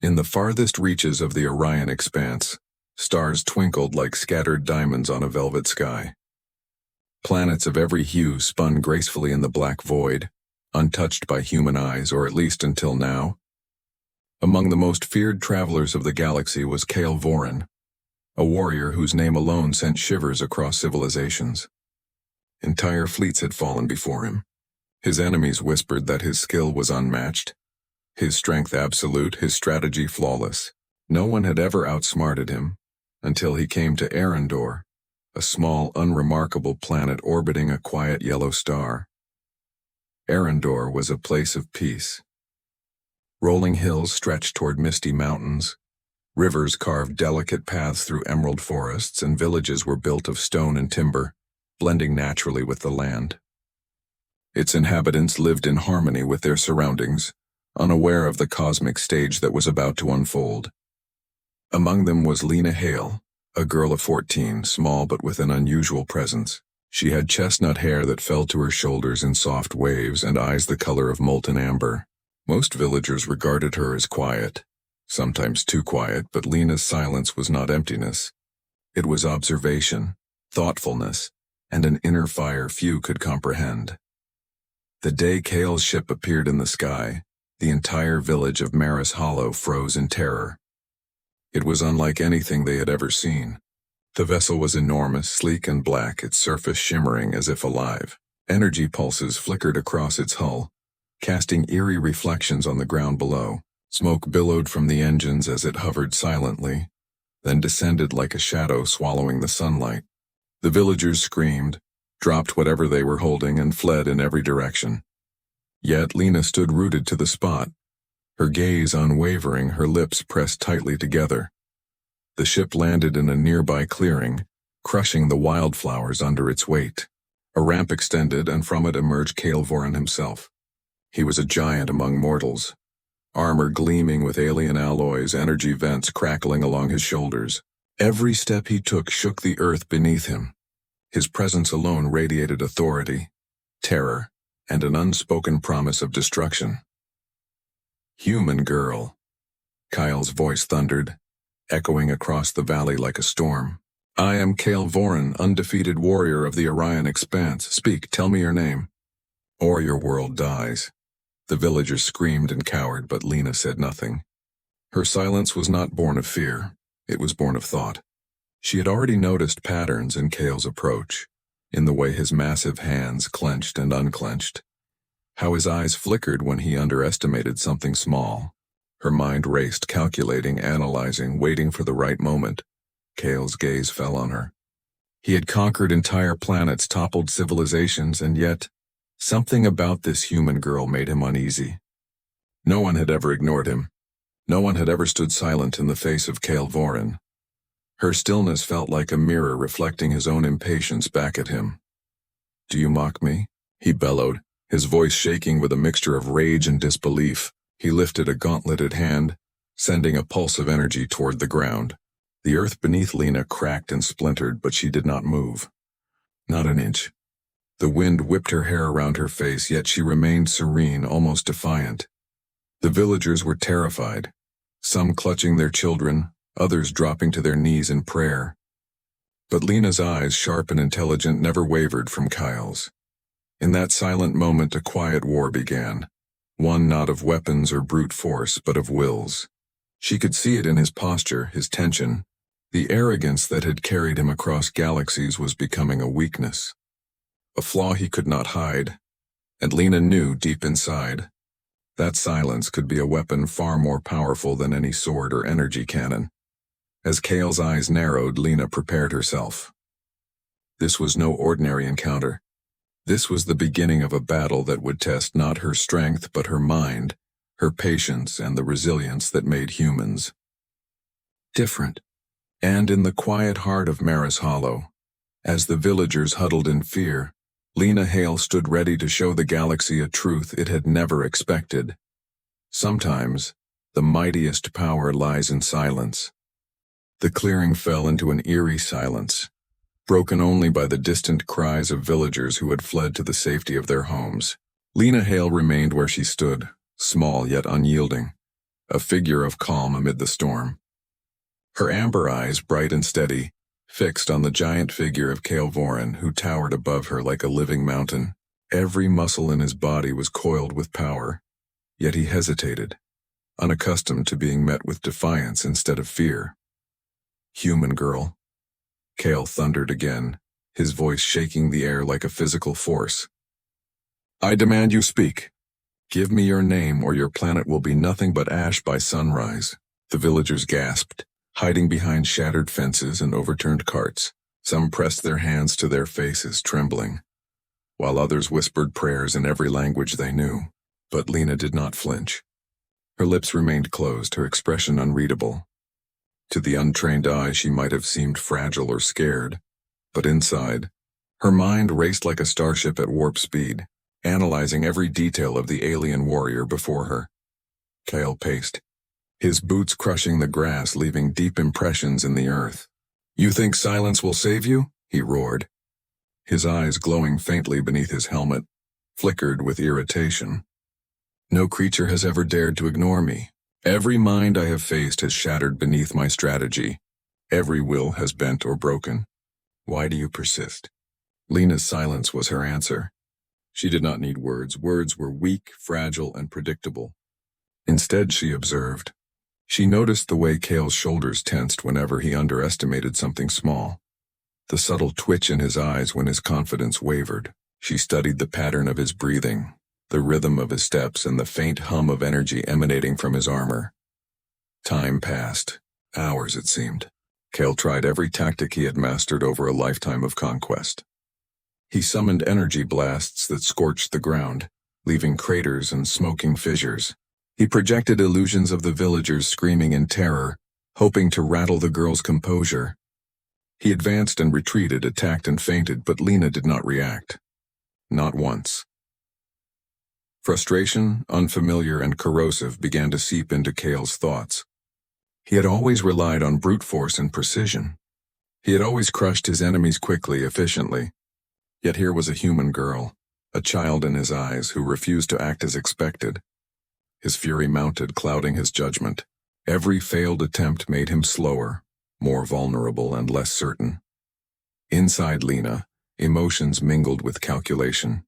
In the farthest reaches of the Orion expanse, stars twinkled like scattered diamonds on a velvet sky. Planets of every hue spun gracefully in the black void, untouched by human eyes, or at least until now. Among the most feared travelers of the galaxy was Kael Voran, a warrior whose name alone sent shivers across civilizations. Entire fleets had fallen before him. His enemies whispered that his skill was unmatched, his strength absolute, his strategy flawless. No one had ever outsmarted him, until he came to Arendor, a small, unremarkable planet orbiting a quiet yellow star. Arendor was a place of peace. Rolling hills stretched toward misty mountains, rivers carved delicate paths through emerald forests, and villages were built of stone and timber, blending naturally with the land. Its inhabitants lived in harmony with their surroundings, unaware of the cosmic stage that was about to unfold. Among them was Lena Hale, a girl of 14, small but with an unusual presence. She had chestnut hair that fell to her shoulders in soft waves and eyes the color of molten amber. Most villagers regarded her as quiet, sometimes too quiet, but Lena's silence was not emptiness. It was observation, thoughtfulness, and an inner fire few could comprehend. The day Kael's ship appeared in the sky, the entire village of Maris Hollow froze in terror. It was unlike anything they had ever seen. The vessel was enormous, sleek and black, its surface shimmering as if alive. Energy pulses flickered across its hull, casting eerie reflections on the ground below. Smoke billowed from the engines as it hovered silently, then descended like a shadow swallowing the sunlight. The villagers screamed, dropped whatever they were holding, and fled in every direction. Yet Lena stood rooted to the spot, her gaze unwavering, her lips pressed tightly together. The ship landed in a nearby clearing, crushing the wildflowers under its weight. A ramp extended, and from it emerged Kael Voran himself. He was a giant among mortals, armor gleaming with alien alloys, energy vents crackling along his shoulders. Every step he took shook the earth beneath him. His presence alone radiated authority, terror, and an unspoken promise of destruction. "Human girl," Kyle's voice thundered, echoing across the valley like a storm. "I am Kael Voran, undefeated warrior of the Orion expanse. Speak, tell me your name, or your world dies." The villagers screamed and cowered, but Lena said nothing. Her silence was not born of fear, it was born of thought. She had already noticed patterns in Kael's approach, in the way his massive hands clenched and unclenched, how his eyes flickered when he underestimated something small. Her mind raced, calculating, analyzing, waiting for the right moment. Kael's gaze fell on her. He had conquered entire planets, toppled civilizations, and yet, something about this human girl made him uneasy. No one had ever ignored him. No one had ever stood silent in the face of Kael Voran. Her stillness felt like a mirror reflecting his own impatience back at him. "Do you mock me?" he bellowed, his voice shaking with a mixture of rage and disbelief. He lifted a gauntleted hand, sending a pulse of energy toward the ground. The earth beneath Lena cracked and splintered, but she did not move. Not an inch. The wind whipped her hair around her face, yet she remained serene, almost defiant. The villagers were terrified, some clutching their children, others dropping to their knees in prayer. But Lena's eyes, sharp and intelligent, never wavered from Kyle's. In that silent moment, a quiet war began, one not of weapons or brute force, but of wills. She could see it in his posture, his tension. The arrogance that had carried him across galaxies was becoming a weakness, a flaw he could not hide, and Lena knew deep inside that silence could be a weapon far more powerful than any sword or energy cannon. As Kael's eyes narrowed, Lena prepared herself. This was no ordinary encounter. This was the beginning of a battle that would test not her strength but her mind, her patience, and the resilience that made humans different. And in the quiet heart of Maris Hollow, as the villagers huddled in fear, Lena Hale stood ready to show the galaxy a truth it had never expected. Sometimes, the mightiest power lies in silence. The clearing fell into an eerie silence, broken only by the distant cries of villagers who had fled to the safety of their homes. Lena Hale remained where she stood, small yet unyielding. a figure of calm amid the storm. Her amber eyes, bright and steady, fixed on the giant figure of Cale Voran, who towered above her like a living mountain. Every muscle in his body was coiled with power, yet he hesitated, unaccustomed to being met with defiance instead of fear. "Human girl," Cale thundered again, his voice shaking the air like a physical force. "I demand you speak. Give me your name or your planet will be nothing but ash by sunrise." The villagers gasped, hiding behind shattered fences and overturned carts. Some pressed their hands to their faces, trembling, while others whispered prayers in every language they knew. But Lena did not flinch. Her lips remained closed, her expression unreadable. To the untrained eye, she might have seemed fragile or scared, but inside, her mind raced like a starship at warp speed, analyzing every detail of the alien warrior before her. Cale paced, his boots crushing the grass, leaving deep impressions in the earth. "You think silence will save you?" he roared. His eyes, glowing faintly beneath his helmet, flickered with irritation. "No creature has ever dared to ignore me. Every mind I have faced has shattered beneath my strategy. Every will has bent or broken. Why do you persist?" Lena's silence was her answer. She did not need words. Words were weak, fragile, and predictable. Instead, she observed. She noticed the way Cale's shoulders tensed whenever he underestimated something small, the subtle twitch in his eyes when his confidence wavered. She studied the pattern of his breathing, the rhythm of his steps, and the faint hum of energy emanating from his armor. Time passed. Hours, it seemed. Cale tried every tactic he had mastered over a lifetime of conquest. He summoned energy blasts that scorched the ground, leaving craters and smoking fissures. He projected illusions of the villagers screaming in terror, hoping to rattle the girl's composure. He advanced and retreated, attacked and feinted, but Lena did not react. Not once. Frustration, unfamiliar and corrosive, began to seep into Cale's thoughts. He had always relied on brute force and precision. He had always crushed his enemies quickly, efficiently. Yet here was a human girl, a child in his eyes, who refused to act as expected. His fury mounted, clouding his judgment. Every failed attempt made him slower, more vulnerable and less certain. Inside Lena, emotions mingled with calculation.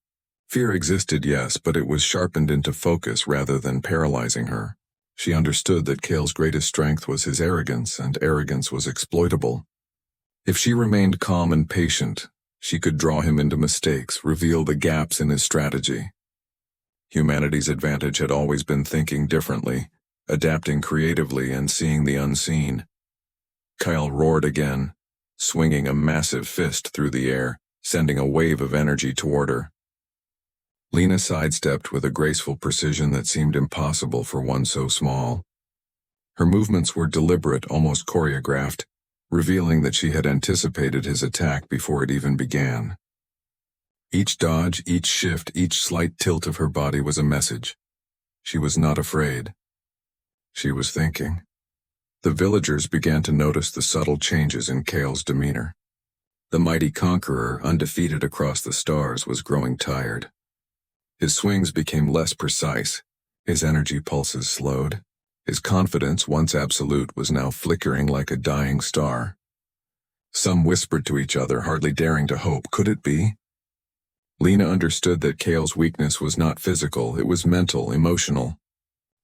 Fear existed, yes, but it was sharpened into focus rather than paralyzing her. She understood that Cale's greatest strength was his arrogance, and arrogance was exploitable. If she remained calm and patient, she could draw him into mistakes, reveal the gaps in his strategy. Humanity's advantage had always been thinking differently, adapting creatively and seeing the unseen. Cale roared again, swinging a massive fist through the air, sending a wave of energy toward her. Lena sidestepped with a graceful precision that seemed impossible for one so small. Her movements were deliberate, almost choreographed, revealing that she had anticipated his attack before it even began. Each dodge, each shift, each slight tilt of her body was a message. She was not afraid. She was thinking. The villagers began to notice the subtle changes in Cale's demeanor. The mighty conqueror, undefeated across the stars, was growing tired. His swings became less precise, his energy pulses slowed. His confidence, once absolute, was now flickering like a dying star. Some whispered to each other, hardly daring to hope. Could it be? Lena understood that Cale's weakness was not physical, it was mental, emotional.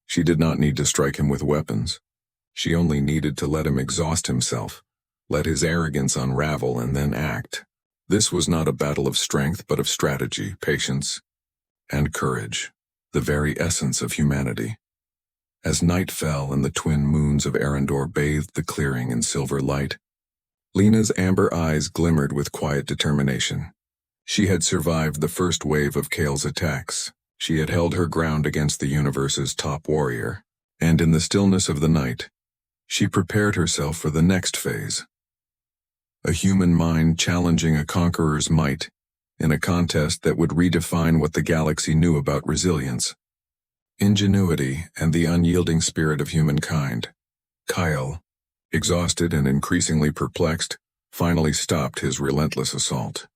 She did not need to strike him with weapons. She only needed to let him exhaust himself, let his arrogance unravel, and then act. This was not a battle of strength, but of strategy, patience, and courage, the very essence of humanity. As night fell and the twin moons of Arendor bathed the clearing in silver light, Lena's amber eyes glimmered with quiet determination. She had survived the first wave of Cale's attacks. She had held her ground against the universe's top warrior, and in the stillness of the night, she prepared herself for the next phase. A human mind challenging a conqueror's might, in a contest that would redefine what the galaxy knew about resilience, ingenuity, and the unyielding spirit of humankind. Cale, exhausted and increasingly perplexed, finally stopped his relentless assault.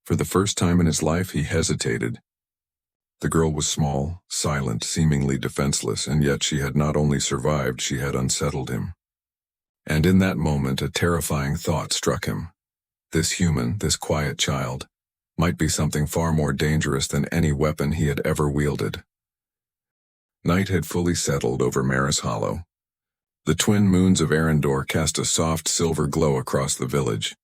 For the first time in his life, he hesitated. The girl was small, silent, seemingly defenseless, and yet she had not only survived, she had unsettled him. And in that moment, a terrifying thought struck him. This human, this quiet child, might be something far more dangerous than any weapon he had ever wielded. Night had fully settled over Maris Hollow. The twin moons of Arendor cast a soft silver glow across the village,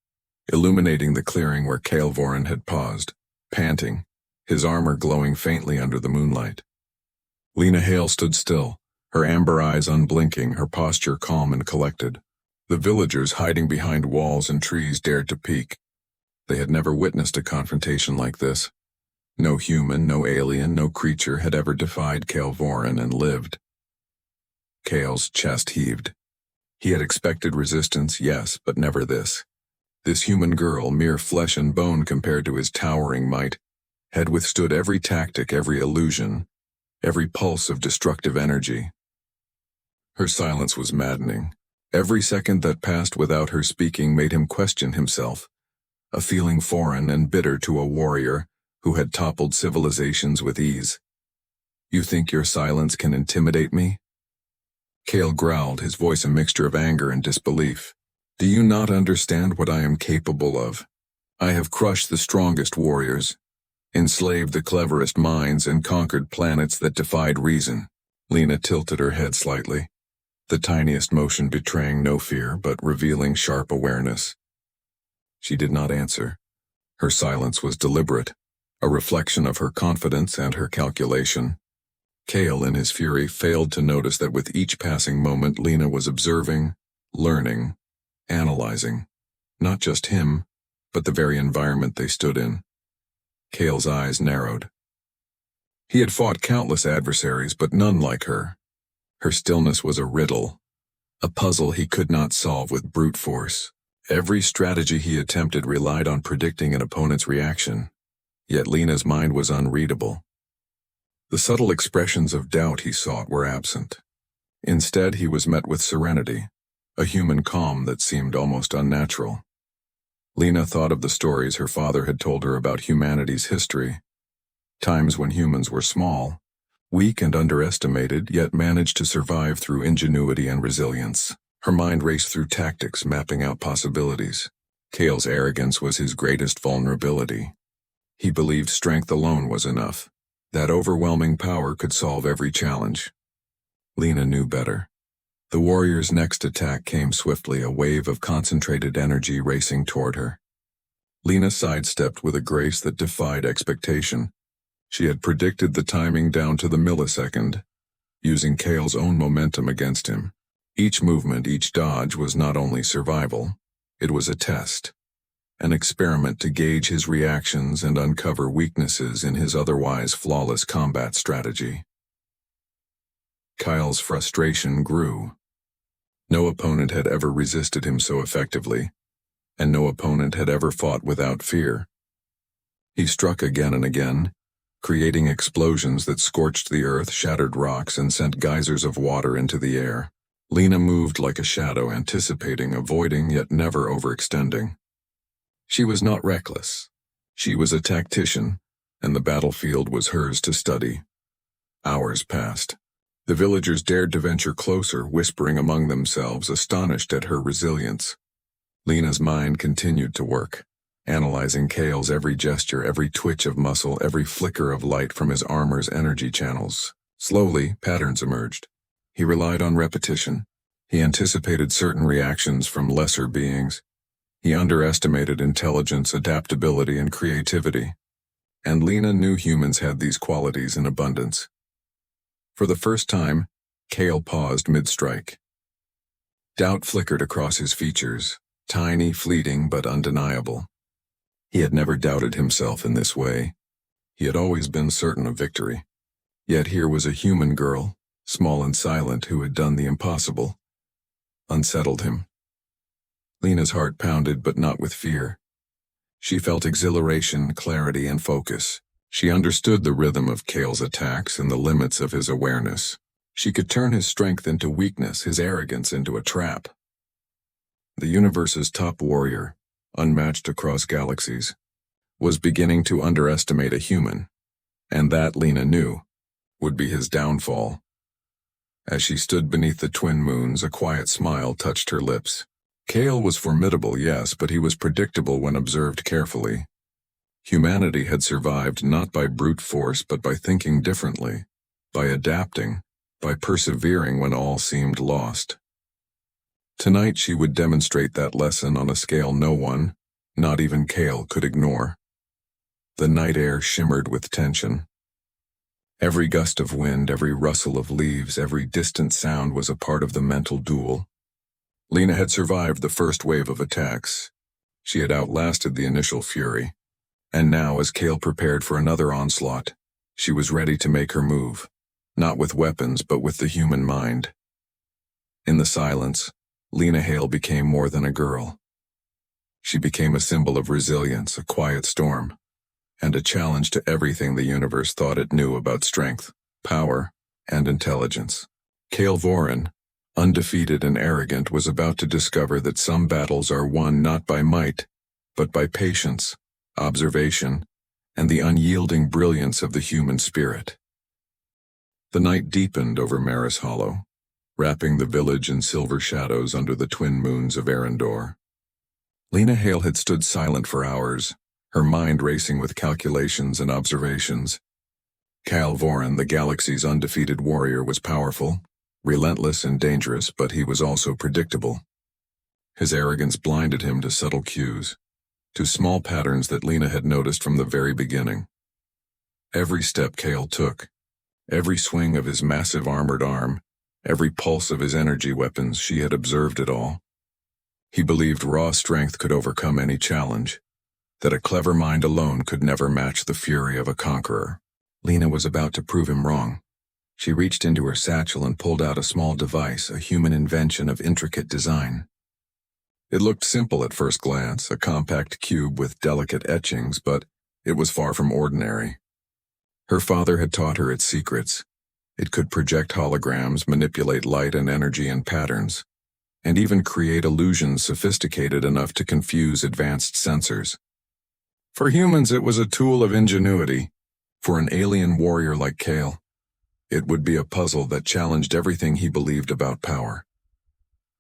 illuminating the clearing where Kael'Vorin had paused, panting, his armor glowing faintly under the moonlight. Lena Hale stood still, her amber eyes unblinking, her posture calm and collected. The villagers hiding behind walls and trees dared to peek. They had never witnessed a confrontation like this. No human, no alien, no creature had ever defied Kael'Vorin and lived. Kael's chest heaved. He had expected resistance, yes, but never this. This human girl, mere flesh and bone compared to his towering might, had withstood every tactic, every illusion, every pulse of destructive energy. Her silence was maddening. Every second that passed without her speaking made him question himself, a feeling foreign and bitter to a warrior who had toppled civilizations with ease. "You think your silence can intimidate me?" Kael growled, his voice a mixture of anger and disbelief. "Do you not understand what I am capable of? I have crushed the strongest warriors, enslaved the cleverest minds, and conquered planets that defied reason." Lena tilted her head slightly, the tiniest motion betraying no fear but revealing sharp awareness. She did not answer. Her silence was deliberate, a reflection of her confidence and her calculation. Kael, in his fury, failed to notice that with each passing moment Lena was observing, learning, analyzing, not just him, but the very environment they stood in. Kael's eyes narrowed. He had fought countless adversaries, but none like her. Her stillness was a riddle, a puzzle he could not solve with brute force. Every strategy he attempted relied on predicting an opponent's reaction, yet Lena's mind was unreadable. The subtle expressions of doubt he sought were absent. Instead, he was met with serenity, a human calm that seemed almost unnatural. Lena thought of the stories her father had told her about humanity's history, times when humans were small, weak and underestimated, yet managed to survive through ingenuity and resilience. Her mind raced through tactics, mapping out possibilities. Kael's arrogance was his greatest vulnerability. He believed strength alone was enough. That overwhelming power could solve every challenge. Lena knew better. The warrior's next attack came swiftly, a wave of concentrated energy racing toward her. Lena sidestepped with a grace that defied expectation. She had predicted the timing down to the millisecond, using Kael's own momentum against him. Each movement, each dodge was not only survival, it was a test. An experiment to gauge his reactions and uncover weaknesses in his otherwise flawless combat strategy. Kael's frustration grew. No opponent had ever resisted him so effectively, and no opponent had ever fought without fear. He struck again and again, creating explosions that scorched the earth, shattered rocks, and sent geysers of water into the air. Lena moved like a shadow, anticipating, avoiding, yet never overextending. She was not reckless. She was a tactician, and the battlefield was hers to study. Hours passed. The villagers dared to venture closer, whispering among themselves, astonished at her resilience. Lena's mind continued to work, analyzing Kael's every gesture, every twitch of muscle, every flicker of light from his armor's energy channels. Slowly, patterns emerged. He relied on repetition. He anticipated certain reactions from lesser beings. He underestimated intelligence, adaptability, and creativity. And Lena knew humans had these qualities in abundance. For the first time, Kael paused mid-strike. Doubt flickered across his features, tiny, fleeting, but undeniable. He had never doubted himself in this way. He had always been certain of victory. Yet here was a human girl, small and silent, who had done the impossible. Unsettled him. Lena's heart pounded, but not with fear. She felt exhilaration, clarity, and focus. She understood the rhythm of Kael's attacks and the limits of his awareness. She could turn his strength into weakness, his arrogance into a trap. The universe's top warrior, unmatched across galaxies, was beginning to underestimate a human. And that, Lena knew, would be his downfall. As she stood beneath the twin moons, a quiet smile touched her lips. Kale was formidable, yes, but he was predictable when observed carefully. Humanity had survived not by brute force but by thinking differently, by adapting, by persevering when all seemed lost. Tonight she would demonstrate that lesson on a scale no one, not even Kale, could ignore. The night air shimmered with tension. Every gust of wind, every rustle of leaves, every distant sound was a part of the mental duel. Lena had survived the first wave of attacks. She had outlasted the initial fury. And now, as Kale prepared for another onslaught, she was ready to make her move, not with weapons but with the human mind. In the silence, Lena Hale became more than a girl. She became a symbol of resilience, a quiet storm, and a challenge to everything the universe thought it knew about strength, power, and intelligence. Kale Voran, undefeated and arrogant, was about to discover that some battles are won not by might, but by patience, observation, and the unyielding brilliance of the human spirit. The night deepened over Maris Hollow, wrapping the village in silver shadows under the twin moons of Arendor. Lena Hale had stood silent for hours, her mind racing with calculations and observations. Kale Voran, the galaxy's undefeated warrior, was powerful, relentless and dangerous, but he was also predictable. His arrogance blinded him to subtle cues, to small patterns that Lena had noticed from the very beginning. Every step Kale took, every swing of his massive armored arm, every pulse of his energy weapons, she had observed it all. He believed raw strength could overcome any challenge, that a clever mind alone could never match the fury of a conqueror. Lena was about to prove him wrong. She reached into her satchel and pulled out a small device, a human invention of intricate design. It looked simple at first glance, a compact cube with delicate etchings, but it was far from ordinary. Her father had taught her its secrets. It could project holograms, manipulate light and energy in patterns, and even create illusions sophisticated enough to confuse advanced sensors. For humans, it was a tool of ingenuity. For an alien warrior like Kale, it would be a puzzle that challenged everything he believed about power.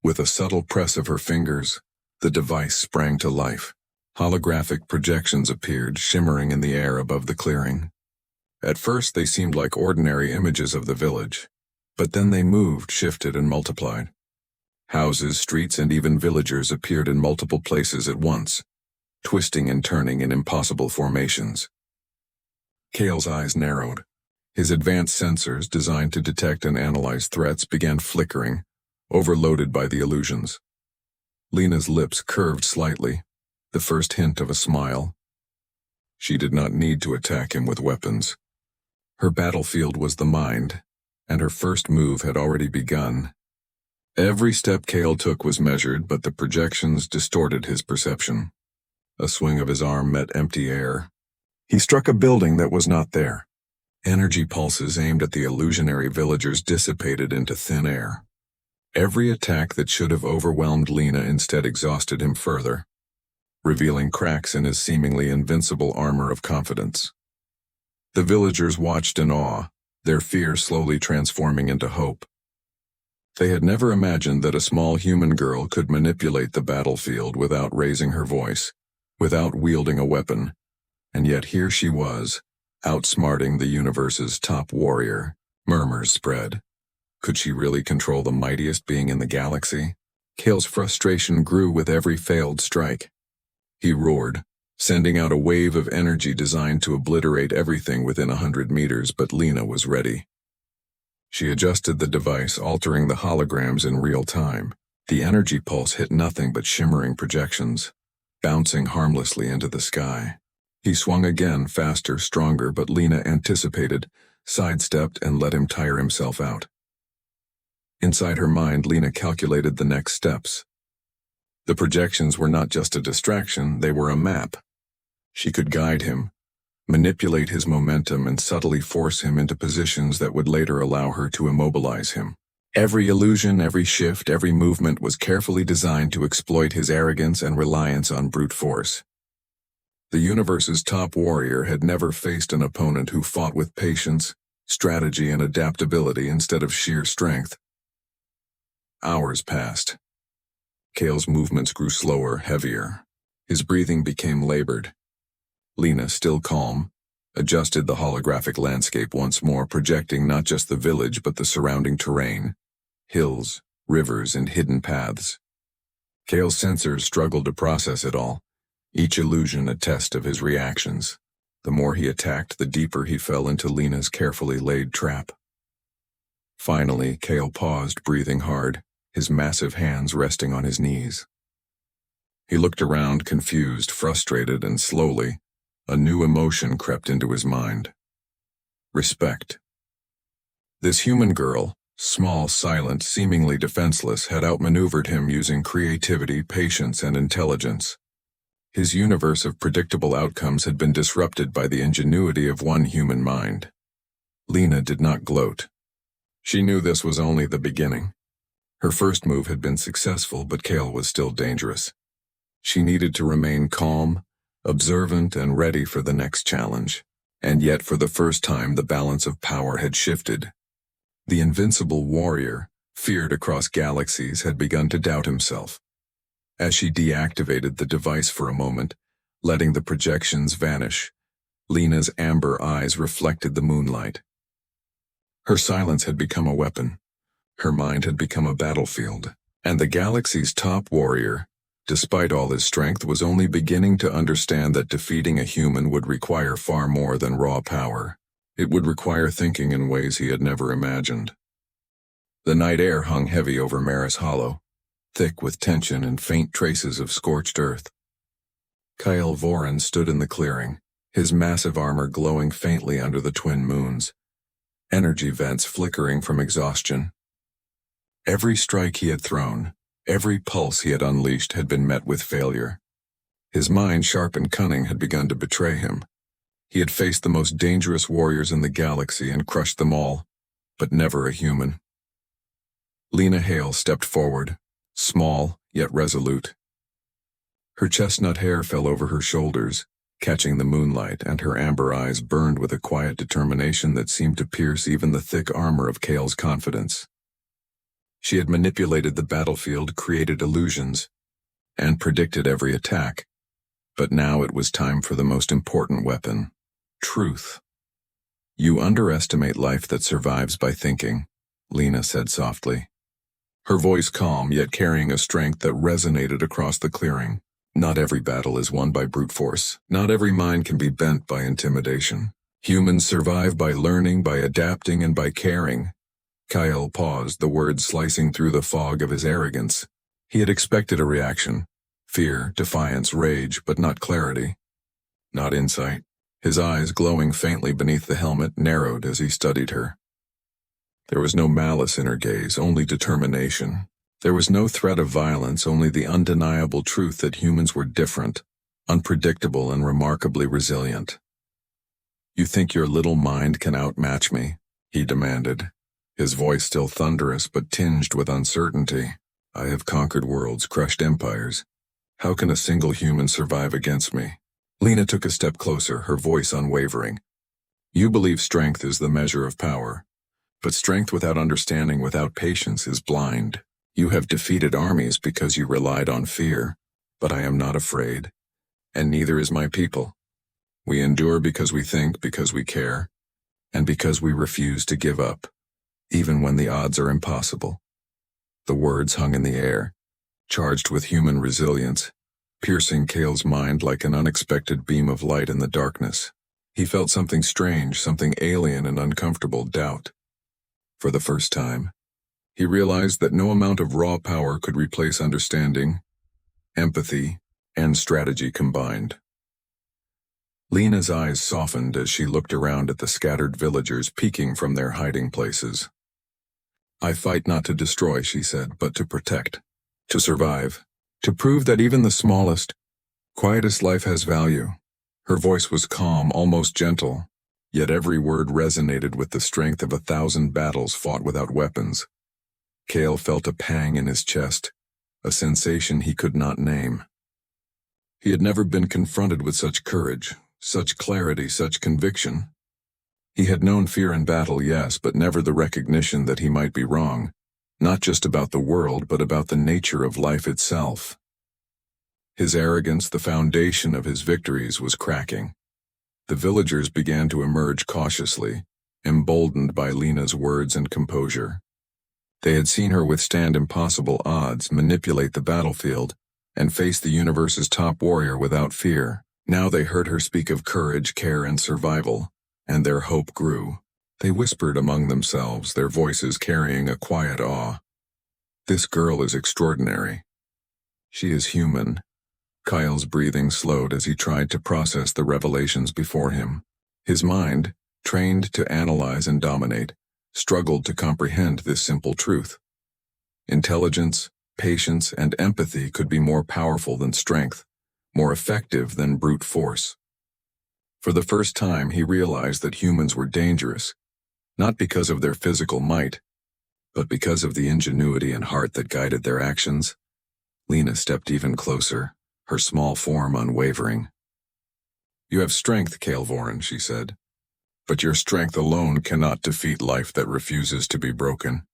With a subtle press of her fingers, the device sprang to life. Holographic projections appeared, shimmering in the air above the clearing. At first, they seemed like ordinary images of the village, but then they moved, shifted, and multiplied. Houses, streets, and even villagers appeared in multiple places at once, twisting and turning in impossible formations. Kale's eyes narrowed. His advanced sensors, designed to detect and analyze threats, began flickering, overloaded by the illusions. Lena's lips curved slightly, the first hint of a smile. She did not need to attack him with weapons. Her battlefield was the mind, and her first move had already begun. Every step Kale took was measured, but the projections distorted his perception. A swing of his arm met empty air. He struck a building that was not there. Energy pulses aimed at the illusionary villagers dissipated into thin air. Every attack that should have overwhelmed Lena instead exhausted him further, revealing cracks in his seemingly invincible armor of confidence. The villagers watched in awe, their fear slowly transforming into hope. They had never imagined that a small human girl could manipulate the battlefield without raising her voice, without wielding a weapon, and yet here she was, outsmarting the universe's top warrior. Murmurs spread. Could she really control the mightiest being in the galaxy? Kale's frustration grew with every failed strike. He roared, sending out a wave of energy designed to obliterate everything within 100 meters, but Lena was ready. She adjusted the device, altering the holograms in real time. The energy pulse hit nothing but shimmering projections, bouncing harmlessly into the sky. He swung again, faster, stronger, but Lena anticipated, sidestepped, and let him tire himself out. Inside her mind, Lena calculated the next steps. The projections were not just a distraction, they were a map. She could guide him, manipulate his momentum, and subtly force him into positions that would later allow her to immobilize him. Every illusion, every shift, every movement was carefully designed to exploit his arrogance and reliance on brute force. The universe's top warrior had never faced an opponent who fought with patience, strategy, and adaptability instead of sheer strength. Hours passed. Kale's movements grew slower, heavier. His breathing became labored. Lena, still calm, adjusted the holographic landscape once more, projecting not just the village but the surrounding terrain, hills, rivers, and hidden paths. Kale's sensors struggled to process it all, each illusion a test of his reactions. The more he attacked, the deeper he fell into Lena's carefully laid trap. Finally, Kale paused, breathing hard, his massive hands resting on his knees. He looked around, confused, frustrated, and slowly, a new emotion crept into his mind. Respect. This human girl, small, silent, seemingly defenseless, had outmaneuvered him using creativity, patience, and intelligence. His universe of predictable outcomes had been disrupted by the ingenuity of one human mind. Lena did not gloat. She knew this was only the beginning. Her first move had been successful, but Kale was still dangerous. She needed to remain calm, observant, and ready for the next challenge. And yet, for the first time, the balance of power had shifted. The invincible warrior, feared across galaxies, had begun to doubt himself. As she deactivated the device for a moment, letting the projections vanish, Lena's amber eyes reflected the moonlight. Her silence had become a weapon. Her mind had become a battlefield, and the galaxy's top warrior, despite all his strength, was only beginning to understand that defeating a human would require far more than raw power. It would require thinking in ways he had never imagined. The night air hung heavy over Maris Hollow, thick with tension and faint traces of scorched earth. Kyle Voran stood in the clearing, his massive armor glowing faintly under the twin moons, energy vents flickering from exhaustion. Every strike he had thrown, every pulse he had unleashed had been met with failure. His mind, sharp and cunning, had begun to betray him. He had faced the most dangerous warriors in the galaxy and crushed them all, but never a human. Lena Hale stepped forward, small yet resolute. Her chestnut hair fell over her shoulders, catching the moonlight, and her amber eyes burned with a quiet determination that seemed to pierce even the thick armor of Kale's confidence. She had manipulated the battlefield, created illusions, and predicted every attack. But now it was time for the most important weapon: truth. "You underestimate life that survives by thinking," Lena said softly. Her voice calm, yet carrying a strength that resonated across the clearing. Not every battle is won by brute force. Not every mind can be bent by intimidation. Humans survive by learning, by adapting, and by caring. Kyle paused, the words slicing through the fog of his arrogance. He had expected a reaction: fear, defiance, rage, but not clarity. Not insight. His eyes, glowing faintly beneath the helmet, narrowed as he studied her. There was no malice in her gaze, only determination. There was no threat of violence, only the undeniable truth that humans were different, unpredictable, and remarkably resilient. "You think your little mind can outmatch me?" he demanded, his voice still thunderous but tinged with uncertainty. "I have conquered worlds, crushed empires. How can a single human survive against me?" Lena took a step closer, her voice unwavering. "You believe strength is the measure of power. But strength without understanding, without patience, is blind. You have defeated armies because you relied on fear, but I am not afraid, and neither is my people. We endure because we think, because we care, and because we refuse to give up, even when the odds are impossible." The words hung in the air, charged with human resilience, piercing Kale's mind like an unexpected beam of light in the darkness. He felt something strange, something alien and uncomfortable: doubt. For the first time, he realized that no amount of raw power could replace understanding, empathy, and strategy combined. Lena's eyes softened as she looked around at the scattered villagers peeking from their hiding places. "I fight not to destroy," she said, "but to protect, to survive, to prove that even the smallest, quietest life has value." Her voice was calm, almost gentle, yet every word resonated with the strength of 1,000 battles fought without weapons. Kale felt a pang in his chest, a sensation he could not name. He had never been confronted with such courage, such clarity, such conviction. He had known fear in battle, yes, but never the recognition that he might be wrong, not just about the world, but about the nature of life itself. His arrogance, the foundation of his victories, was cracking. The villagers began to emerge cautiously, emboldened by Lena's words and composure. They had seen her withstand impossible odds, manipulate the battlefield, and face the universe's top warrior without fear. Now they heard her speak of courage, care, and survival, and their hope grew. They whispered among themselves, their voices carrying a quiet awe. "This girl is extraordinary. She is human." Kyle's breathing slowed as he tried to process the revelations before him. His mind, trained to analyze and dominate, struggled to comprehend this simple truth. Intelligence, patience, and empathy could be more powerful than strength, more effective than brute force. For the first time, he realized that humans were dangerous, not because of their physical might, but because of the ingenuity and heart that guided their actions. Lena stepped even closer, her small form unwavering. "You have strength, Kael'Vorin," she said, "but your strength alone cannot defeat life that refuses to be broken.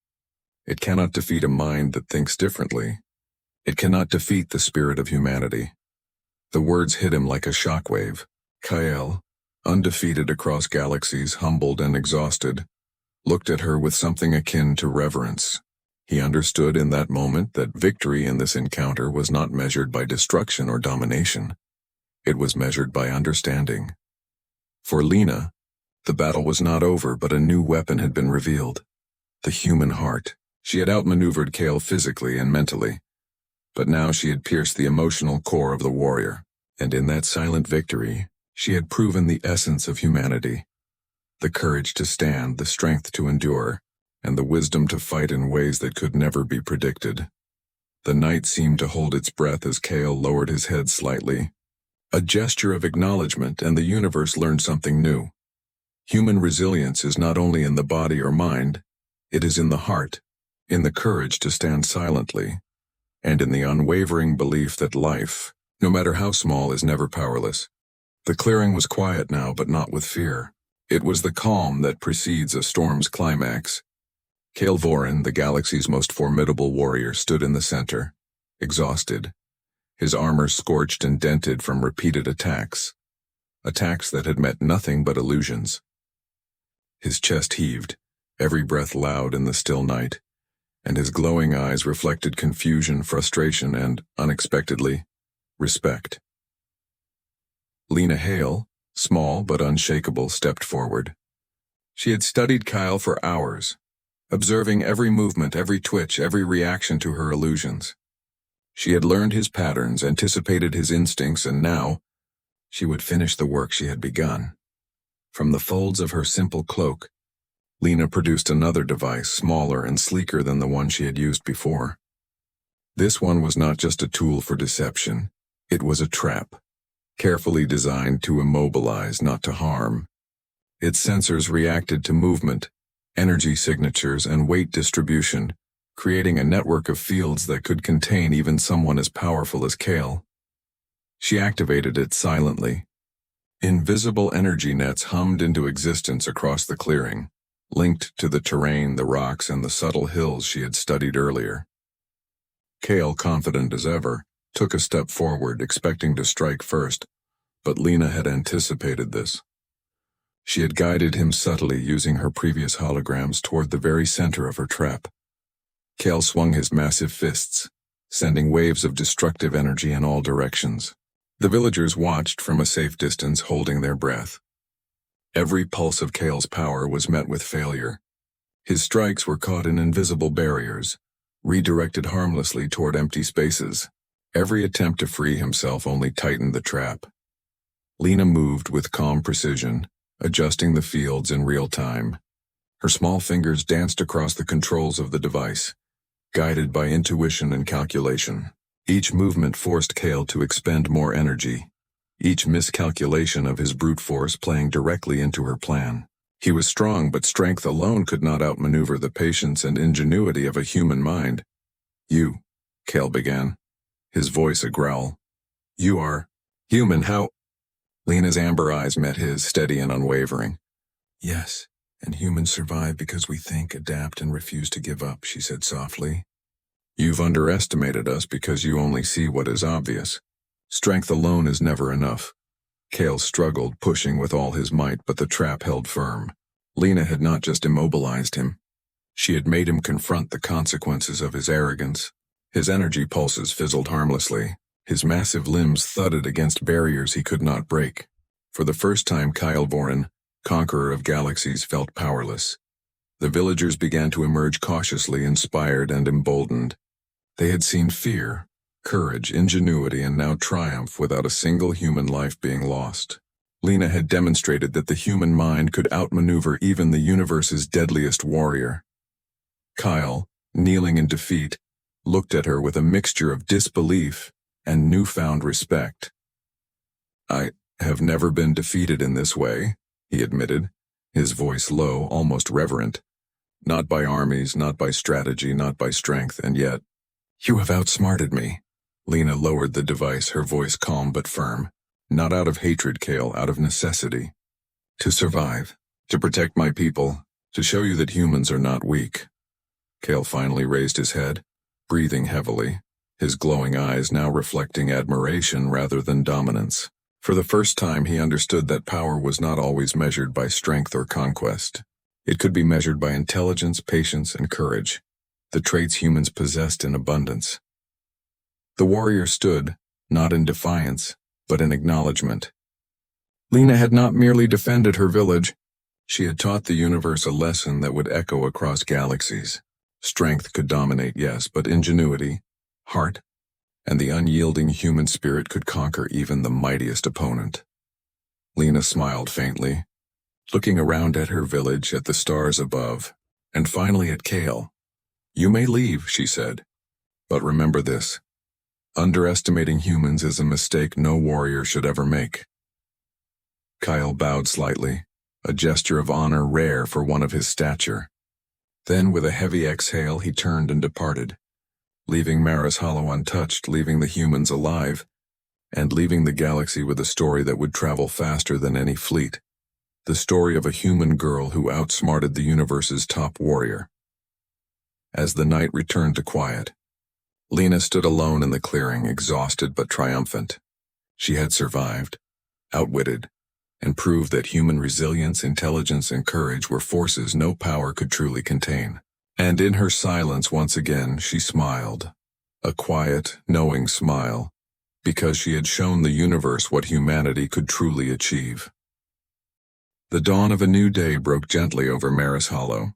It cannot defeat a mind that thinks differently. It cannot defeat the spirit of humanity." The words hit him like a shockwave. Kael, undefeated across galaxies, humbled and exhausted, looked at her with something akin to reverence. He understood in that moment that victory in this encounter was not measured by destruction or domination. It was measured by understanding. For Lena, the battle was not over, but a new weapon had been revealed. The human heart. She had outmaneuvered Kael physically and mentally, but now she had pierced the emotional core of the warrior, and in that silent victory, she had proven the essence of humanity. The courage to stand, the strength to endure, and the wisdom to fight in ways that could never be predicted. The night seemed to hold its breath as Kael lowered his head slightly. A gesture of acknowledgement, and the universe learned something new. Human resilience is not only in the body or mind, it is in the heart, in the courage to stand silently, and in the unwavering belief that life, no matter how small, is never powerless. The clearing was quiet now, but not with fear. It was the calm that precedes a storm's climax. Kael'Vorin, the galaxy's most formidable warrior, stood in the center, exhausted, his armor scorched and dented from repeated attacks that had met nothing but illusions. His chest heaved, every breath loud in the still night, and his glowing eyes reflected confusion, frustration, and, unexpectedly, respect. Lena Hale, small but unshakable, stepped forward. She had studied Kyle for hours, observing every movement, every twitch, every reaction to her illusions. She had learned his patterns, anticipated his instincts, and now she would finish the work she had begun. From the folds of her simple cloak, Lena produced another device, smaller and sleeker than the one she had used before. This one was not just a tool for deception, it was a trap, carefully designed to immobilize, not to harm. Its sensors reacted to movement, energy signatures, and weight distribution, creating a network of fields that could contain even someone as powerful as Kael. She activated it silently. Invisible energy nets hummed into existence across the clearing, linked to the terrain, the rocks, and the subtle hills she had studied earlier. Kael, confident as ever, took a step forward, expecting to strike first, but Lena had anticipated this. She had guided him subtly, using her previous holograms toward the very center of her trap. Kael swung his massive fists, sending waves of destructive energy in all directions. The villagers watched from a safe distance, holding their breath. Every pulse of Kael's power was met with failure. His strikes were caught in invisible barriers, redirected harmlessly toward empty spaces. Every attempt to free himself only tightened the trap. Lena moved with calm precision, adjusting the fields in real time. Her small fingers danced across the controls of the device, guided by intuition and calculation. Each movement forced Kael to expend more energy, each miscalculation of his brute force playing directly into her plan. He was strong, but strength alone could not outmaneuver the patience and ingenuity of a human mind. "You," Kael began, his voice a growl. "You are..." Human, how? Lena's amber eyes met his, steady and unwavering. Yes, and humans survive because we think, adapt, and refuse to give up, she said softly. You've underestimated us because you only see what is obvious. Strength alone is never enough. Cale struggled, pushing with all his might, but the trap held firm. Lena had not just immobilized him. She had made him confront the consequences of his arrogance. His energy pulses fizzled harmlessly. His massive limbs thudded against barriers he could not break. For the first time, Kyle Voren, conqueror of galaxies, felt powerless. The villagers began to emerge cautiously, inspired and emboldened. They had seen fear, courage, ingenuity, and now triumph without a single human life being lost. Lena had demonstrated that the human mind could outmaneuver even the universe's deadliest warrior. Kyle, kneeling in defeat, looked at her with a mixture of disbelief and newfound respect. I have never been defeated in this way, he admitted, his voice low, almost reverent. Not by armies, not by strategy, not by strength, and yet, you have outsmarted me. Lena lowered the device, her voice calm but firm. Not out of hatred, Cale, out of necessity. To survive, to protect my people, to show you that humans are not weak. Cale finally raised his head, breathing heavily, his glowing eyes now reflecting admiration rather than dominance. For the first time he understood that power was not always measured by strength or conquest. It could be measured by intelligence, patience, and courage, the traits humans possessed in abundance. The warrior stood, not in defiance, but in acknowledgement. Lena had not merely defended her village, she had taught the universe a lesson that would echo across galaxies. Strength could dominate, yes, but ingenuity, heart, and the unyielding human spirit could conquer even the mightiest opponent. Lena smiled faintly, looking around at her village, at the stars above, and finally at Cale. You may leave, she said, but remember this. Underestimating humans is a mistake no warrior should ever make. Kyle bowed slightly, a gesture of honor rare for one of his stature. Then, with a heavy exhale, he turned and departed, leaving Maris Hollow untouched, leaving the humans alive, and leaving the galaxy with a story that would travel faster than any fleet. The story of a human girl who outsmarted the universe's top warrior. As the night returned to quiet, Lena stood alone in the clearing, exhausted but triumphant. She had survived, outwitted, and proved that human resilience, intelligence, and courage were forces no power could truly contain. And in her silence once again she smiled, a quiet, knowing smile, because she had shown the universe what humanity could truly achieve. The dawn of a new day broke gently over Maris Hollow.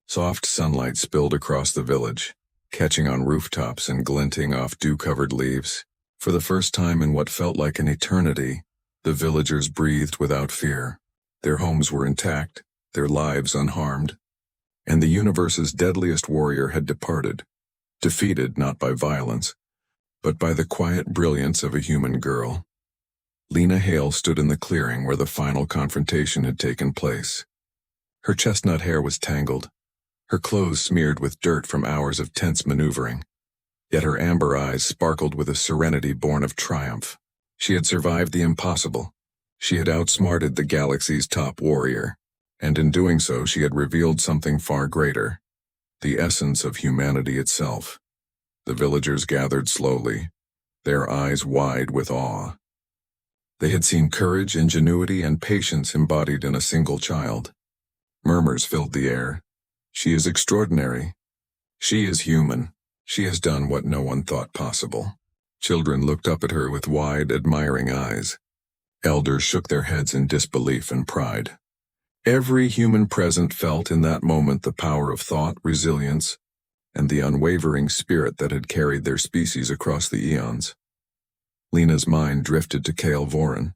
Soft sunlight spilled across the village, catching on rooftops and glinting off dew-covered leaves. For the first time in what felt like an eternity, the villagers breathed without fear. Their homes were intact, their lives unharmed, and the universe's deadliest warrior had departed, defeated not by violence, but by the quiet brilliance of a human girl. Lena Hale stood in the clearing where the final confrontation had taken place. Her chestnut hair was tangled, her clothes smeared with dirt from hours of tense maneuvering, yet her amber eyes sparkled with a serenity born of triumph. She had survived the impossible. She had outsmarted the galaxy's top warrior, and in doing so she had revealed something far greater, the essence of humanity itself. The villagers gathered slowly, their eyes wide with awe. They had seen courage, ingenuity, and patience embodied in a single child. Murmurs filled the air. She is extraordinary. She is human. She has done what no one thought possible. Children looked up at her with wide, admiring eyes. Elders shook their heads in disbelief and pride. Every human present felt in that moment the power of thought, resilience, and the unwavering spirit that had carried their species across the eons. Lena's mind drifted to Cale Voren.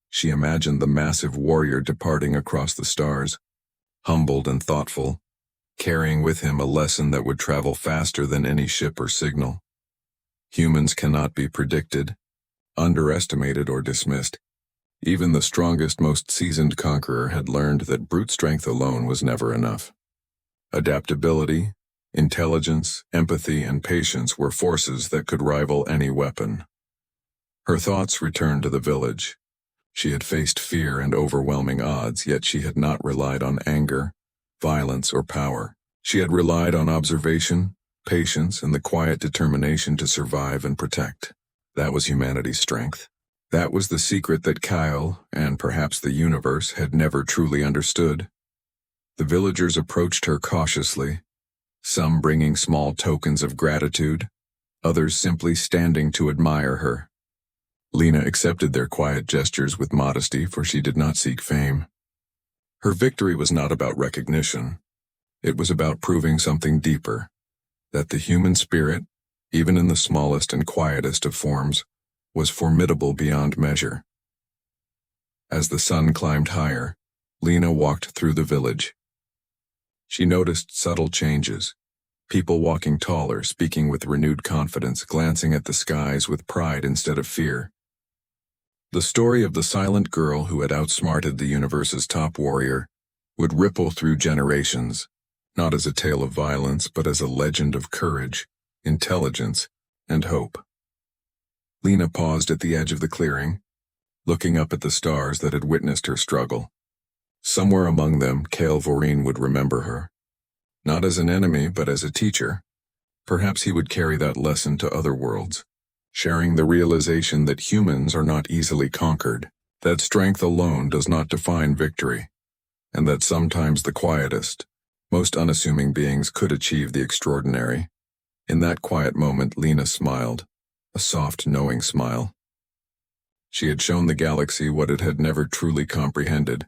She imagined the massive warrior departing across the stars, humbled and thoughtful, carrying with him a lesson that would travel faster than any ship or signal. Humans cannot be predicted, underestimated, or dismissed. Even the strongest, most seasoned conqueror had learned that brute strength alone was never enough. Adaptability, intelligence, empathy, and patience were forces that could rival any weapon. Her thoughts returned to the village. She had faced fear and overwhelming odds, yet she had not relied on anger, violence, or power. She had relied on observation, patience, and the quiet determination to survive and protect. That was humanity's strength. That was the secret that Kyle, and perhaps the universe, had never truly understood. The villagers approached her cautiously, some bringing small tokens of gratitude, others simply standing to admire her. Lena accepted their quiet gestures with modesty, for she did not seek fame. Her victory was not about recognition. It was about proving something deeper, that the human spirit, even in the smallest and quietest of forms, was formidable beyond measure. As the sun climbed higher, Lena walked through the village. She noticed subtle changes, people walking taller, speaking with renewed confidence, glancing at the skies with pride instead of fear. The story of the silent girl who had outsmarted the universe's top warrior would ripple through generations, not as a tale of violence, but as a legend of courage, intelligence, and hope. Lena paused at the edge of the clearing, looking up at the stars that had witnessed her struggle. Somewhere among them, Kale Voreen would remember her. Not as an enemy, but as a teacher. Perhaps he would carry that lesson to other worlds, sharing the realization that humans are not easily conquered, that strength alone does not define victory, and that sometimes the quietest, most unassuming beings could achieve the extraordinary. In that quiet moment, Lena smiled, a soft, knowing smile. She had shown the galaxy what it had never truly comprehended,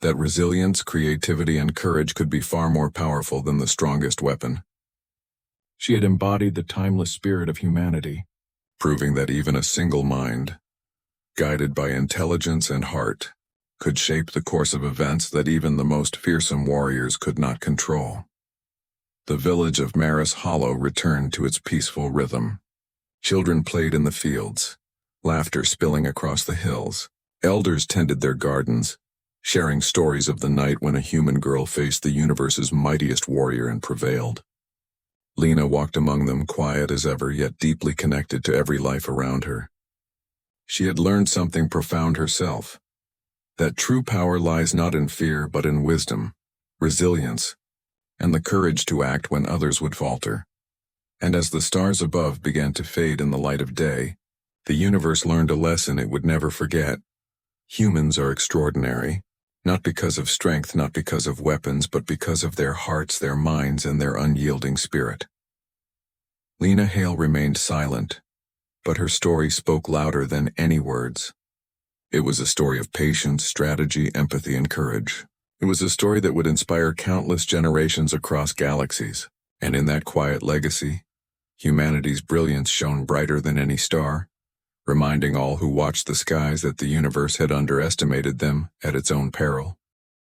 that resilience, creativity, and courage could be far more powerful than the strongest weapon. She had embodied the timeless spirit of humanity, proving that even a single mind, guided by intelligence and heart, could shape the course of events that even the most fearsome warriors could not control. The village of Maris Hollow returned to its peaceful rhythm. Children played in the fields, laughter spilling across the hills. Elders tended their gardens, sharing stories of the night when a human girl faced the universe's mightiest warrior and prevailed. Lena walked among them, quiet as ever, yet deeply connected to every life around her. She had learned something profound herself, that true power lies not in fear but in wisdom, resilience, and the courage to act when others would falter. And as the stars above began to fade in the light of day, the universe learned a lesson it would never forget. Humans are extraordinary, not because of strength, not because of weapons, but because of their hearts, their minds, and their unyielding spirit. Lena Hale remained silent, but her story spoke louder than any words. It was a story of patience, strategy, empathy, and courage. It was a story that would inspire countless generations across galaxies, and in that quiet legacy, humanity's brilliance shone brighter than any star, reminding all who watched the skies that the universe had underestimated them at its own peril.